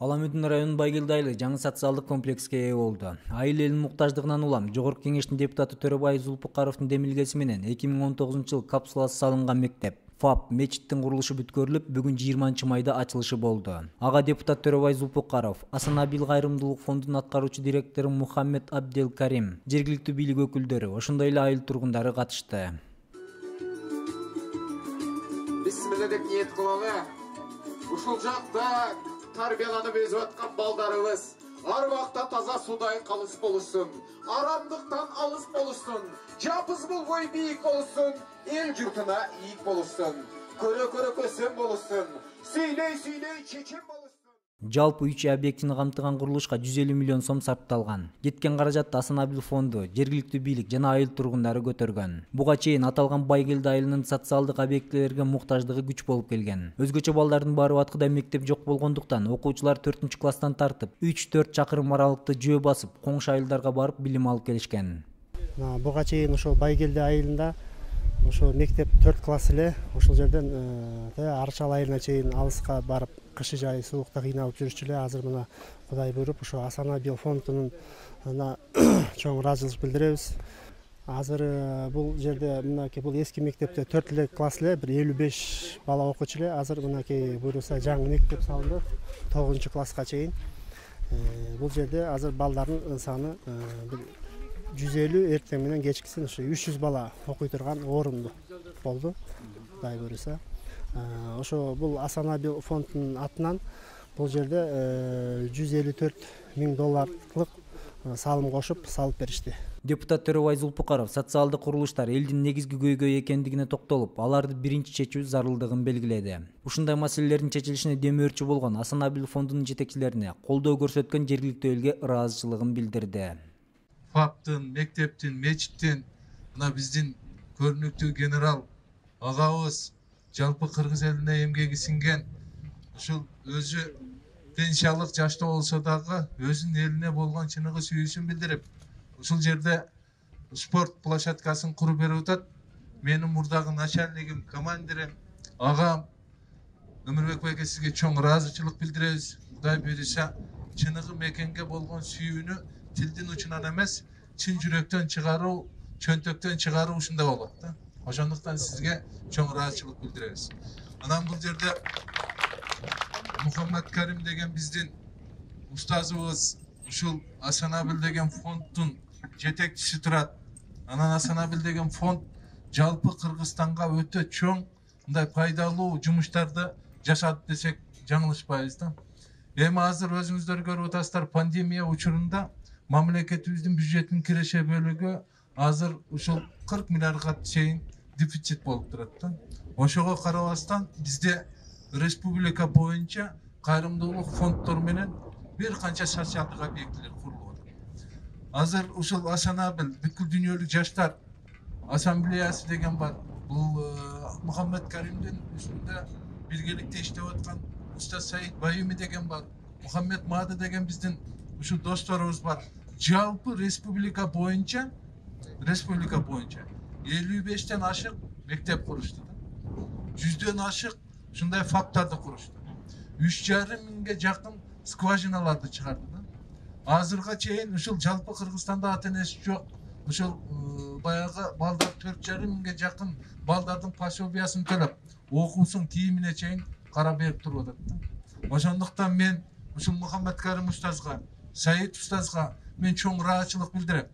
Аламүдүн районунун Байгелди айылы жаңы социалдык комплекске ээ болду. Айыл элдин муктаждыгынан улам Жогорку Кеңештин депутаты Төрөбай Зулпукаровдун демилгеси менен 2019-жылы капсуласы салынган мектеп ФАП мечиттин курулушу бүткөрүлүп, бүгүн 20 майда ачылышы болду. Ага депутат Төрөбай Зулпукаров, Асанабил кайрымдуулук фондунун аткаруучу директору Мухаммед Абдел Карим, жергиликтүү бийлик өкүлдөрү, ошондой эле айыл тургундары катышты. Бисмилла деп ниет кылалы. Ушул жакта тарбияланып өсүп аткан балдарыбыз ар убакта таза суудай калыс болушсун, арамдыктан алыс болушсун, жапыз болбой бийик болушсун, эл журтуна ийик болушсун, көрө көсөм болушсун, сүйлөй чечен болушсун. Жалпы 3 объектини камтыган курулушка 150 миллион сом сарпталган. Кеткен каражатты Асанабил фонду, жергиликтүү бийлик жана айыл тургундары көтөргөн. Буга чейин аталган Байгелди айылынын социалдык объектилерге муктаждыгы күч болуп келген. Өзгөчө балдардын барып аткыдай мектеп жок болгондуктан окуучулар 4-класстан тартып 3-4 чакырым аралыкты жөө басып, коңшу айылдарга барып билим алып келишкен. Буга чейин ошол Байгелди айылында ошол мектеп 4 класс эле ошол жерден Арчал айылына чейин алыска барып кышы жай суукта кыйналып жүрчү эле. Азыр мына Кудай буйруп ошо Асанабил фондунун чоң ыраазычылык билдиребиз. Азыр бул жерде мынакей бул эски мектепте 4 класс эле бир 55 бала окучу эле. Азыр мынакей буйруса жаңы мектеп салынды 9-класска чейин. Бул жерде азыр балдардын саны 150, эртең менен кечкисин ушу 300 бала окуй турган орун болду. Кудай буйруса. Ошо бул Асанабил фондунун атынан бул жерде 154 миң долларлык салым кошуп салып беришти. Депутат Төрөбай Зулпукаров социалдык курулуштар элдин негизги көйгөй экендигине токтолуп, аларды биринчи чечүү зарылдыгын белгиледи. Ушундай маселелердин чечилишине демөөрчү болгон Асанабил фондунун жетекчилерине колдоо көрсөткөн жергиликтүү элге ыраазычылыгын билдирди. ФАПтын, мектептин, мечиттин, мына биздин көрүнүктүү генерал агабыз жалпы кыргыз элине эмгеги сиңген, ушул өзү пенсиялык жашта болсо дагы өзүнүн элине болгон чыныгы сүйүүсүн билдирип, ушул жерде спорт площадкасын куруп берип атат. Менин мурдагы начальнигим, командирим, агам Өмүрбек байке сизге чоң ыраазычылык билдиребиз. Кудай буйруса, чыныгы мекенге болгон сүйүүнү тилдин учунан эмес, чын жүрөктөн чыгаруу, чөнтөктөн чыгаруу ушундай болот да. Ошондуктан сизге чоң ыраазычылык билдиребиз. Анан бул жерде Мухаммед Карим деген биздин устазыбыз ушул Асанабил деген фонддун жетекчиси турат. Анан Асанабил деген фонд жалпы Кыргызстанга өтө чоң мындай пайдалуу жумуштарды жашады десек жаңылышпайбыз да. Эми азыр өзүңүздөр көрүп атасыздар, пандемия учурунда мамлекетибиздин бюджетинин киреше бөлүгү азыр ушул 40 миллиардга чейин дефицит болуп турат да. Ошого карабастан бизде республика боюнча кайрымдуулук фонддор менен бир канча социалдык объектилер курулуп атат. Азыр ушул Асанабил бүткүл дүйнөлүк жаштар ассамблеясы деген бар. Бул Мухаммед Каримдин үстүндө биргеликте иштеп аткан Устаз Саид Баюми деген бар. Мухаммед Мады деген биздин ушул досторубуз бар. Жалпы республика боюнча 55тен ашык мектеп курушту. 100дөн ашык ушундай фаптарды курушту. 3,5 миңге жакын скважиналарды чыгарды да. Азырга чейин ушул жалпы Кыргызстанда ата энеси жок. Ушул баягы балдар 4,5 миңге жакын балдардын пособиясын төлөп, окуусун кийимине чейин кара берип туруп атат да. Ошондуктан мен ушул Мухаммед Карим устазга, Саид устазга мен чоң ыраазычылык билдирем.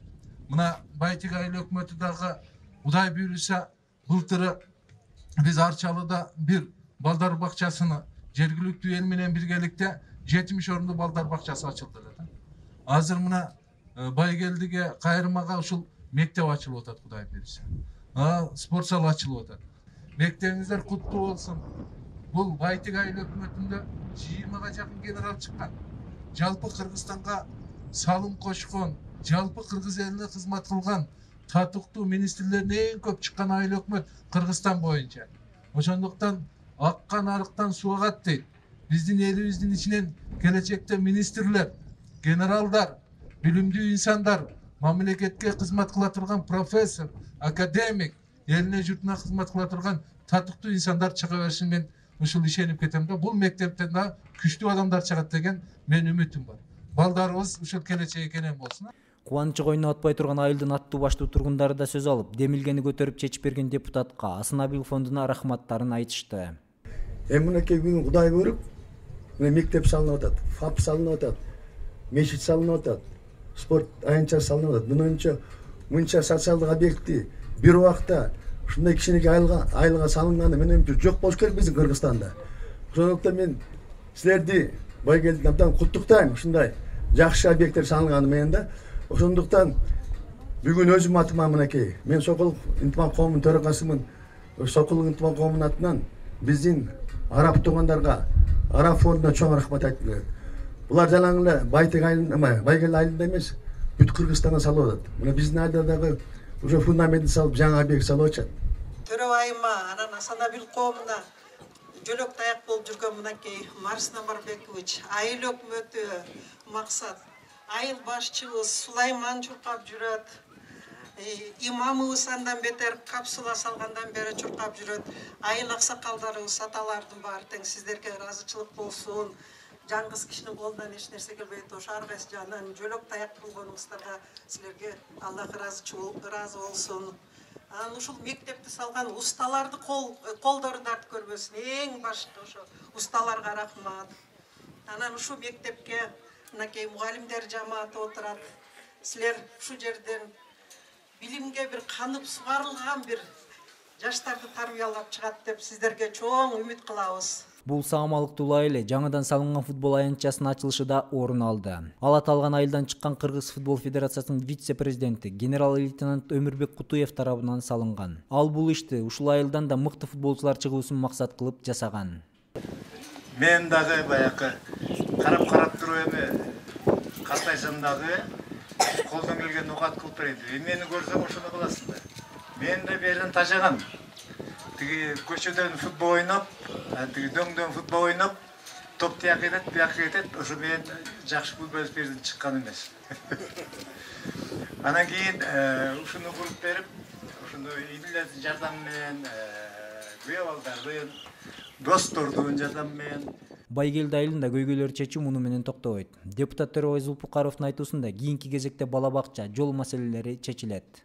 Мына Байтик айыл өкмөтү дагы Кудай буйруса былтыры биз Арчалыда бир балдар бакчасыны жергиликтүү эл менен биргеликте 70 орунду балдар бакчасы ачылды да. Азыр мына Байгелдиге кайрымага ушул мектеп ачылып атат Кудай буйруса. Спорт зал ачылып атат. Мектебиңиздер куттуу болсун. Бул Байтик айыл өкмөтүндө 20га жакын генерал чыккан. Жалпы Кыргызстанга салым кошкон, жалпы кыргыз элине кызмат кылган татыктуу министрлердин эң көп чыккан айыл өкмөт Кыргызстан боюнча. Ошондуктан аккан арыктан суу агат дейт. Биздин элибиздин ичинен келечекте министрлер, генералдар, билимдүү инсандар, мамлекетке кызмат кыла турган профессор, академик, элине журтуна кызмат кыла турган татыктуу инсандар чыга беришин мен ушул ишенип кетем да, бул мектептен да күчтүү адамдар чыгат деген менин үмүтүм бар. Балдарыбыз ушул келечек экенен болсун. Кубанычы койуна атпай турган айылдын аттуу баштуу тургундары да сөз алып, демилгени көтөрүп чечип берген депутатка Асынабил фондуна рахматтарын айтышты. Мынакей күнү Кудай көрүп, мектеп салынып атат, ФАП салынып атат, мечит салынып атат, спорт аянтчасы салынып атат. Мынча социалдык объекти бир убакта ушундай кичинекей айылга салынганы менимче жок болуш керек биздин Кыргызстанда. Ошондуктан мен силерди Байгелдин абдан куттуктайм, ушундай жакшы объекттер салынганы менен да. Ошондуктан бүгүн өзүм атыма мынакей, мен Сокулук ынтымак коомунун төрагасымын. Сокулук ынтымак коомунун атынан биздин араб туугандарга, араб фондуна чоң рахмат айтып келет. Булар жалаң эле Байгел айылында эмес, бүт Кыргызстанда салып атат. Мына биздин айылда дагы уже фундаментин салып, жаңы объект салып атышат. Төрөбайыма, анан Асанабил коомуна жөлөк таяк болуп жүргөн мынакей Марс Намарбекович, айыл өкмөтү Максат, айыл башчыбыз Сулайман чуркап жүрөт, имамыбыз андан бетер капсула салгандан бери чуркап жүрөт, айыл аксакалдарыбыз, аталардын баары тең сиздерге ыраазычылык болсун. Жаңгыз кишинин колунан эч нерсе келбейт, ошо ар кайсы жагынан жөлөк таяк болгонуңуздарга силерге Аллах ыраазы болсун. Анан ушул мектепти салган усталарды колдору тартып көрбөсүн. Эң башкы ошо усталарга рахмат. Анан ушул мектепке мынакей мугалимдер жамааты отурат. Силер ушу жерден билимге бир канып сугарылган бир жаштарды тарбиялап чыгат деп сиздерге чоң үмүт кылабыз. Бул саамалыктуу эле жаңыдан салынган футбол аянтчасынын ачылышы да орун алды. Ал аталган айылдан чыккан Кыргыз футбол федерациясынын вице-президенти генерал-лейтенант Өмүрбек Кутуев тарабынан салынган. Ал бул ишти ушул айылдан да мыкты футболчулар чыгуусун максат кылып жасаган. Мен дагы баягы карап туруп эми картайсам дагы колдон келген угат кылып берейин. Мени көрсөң ошону кыласыңдар. Мен да берден тажагам. Тиги көчөдөн футбол ойноп, тиги дөңдөн футбол ойноп, топ тияк кетет, бияк кетет, ошо мен жакшы футболисттерден чыккан эмес. Анан кийин ушуну куруп берип, ошондой идилердин жардамы менен, күйөө балдардын, достордун жардамы менен Байгелди айылында көйгөйлөр чечүү муну менен токтобойт. Депутат Төрөбай Зулпукаровдун айтуусунда кийинки кезекте бала бакча, жол маселелери чечилет.